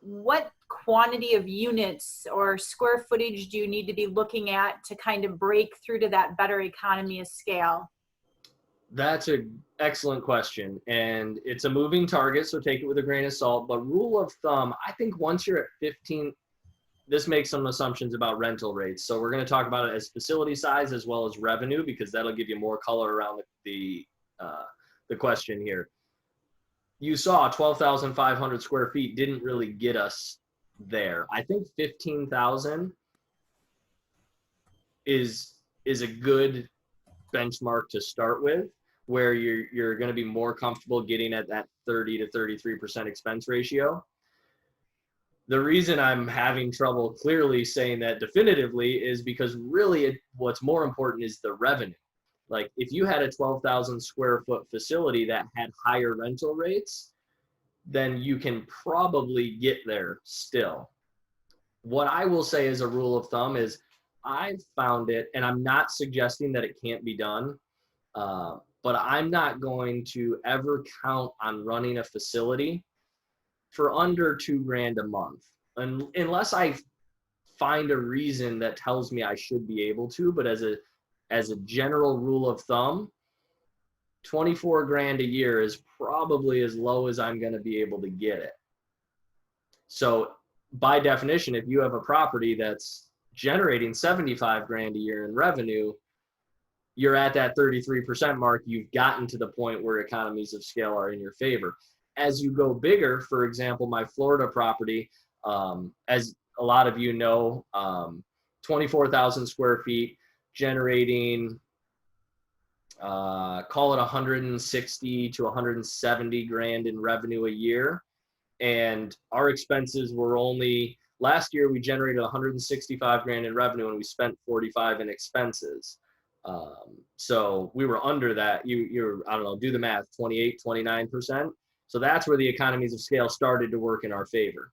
what quantity of units or square footage do you need to be looking at to kind of break through to that better economy of scale? That's an excellent question. And it's a moving target, so take it with a grain of salt. But rule of thumb, I think once you're at 15, this makes some assumptions about rental rates. So we're going to talk about it as facility size as well as revenue, because that'll give you more color around the question here. You saw 12,500 square feet didn't really get us there. I think 15,000 is a good benchmark to start with, where you're going to be more comfortable getting at that 30 to 33% expense ratio. The reason I'm having trouble clearly saying that definitively is because really what's more important is the revenue. Like if you had a 12,000 square foot facility that had higher rental rates, then you can probably get there still. What I will say as a rule of thumb is I've found it, and I'm not suggesting that it can't be done, but I'm not going to ever count on running a facility for under $2,000 a month, unless I find a reason that tells me I should be able to. But as a general rule of thumb, 24 grand a year is probably as low as I'm going to be able to get it. So by definition, if you have a property that's generating 75 grand a year in revenue, you're at that 33% mark. You've gotten to the point where economies of scale are in your favor. As you go bigger, for example, my Florida property, as a lot of you know, 24,000 square feet, generating, call it 160 to 170 grand in revenue a year. And our expenses were only, last year we generated 165 grand in revenue and we spent 45 in expenses. So we were under that. You're, I don't know, do the math, 28, 29%. So that's where the economies of scale started to work in our favor.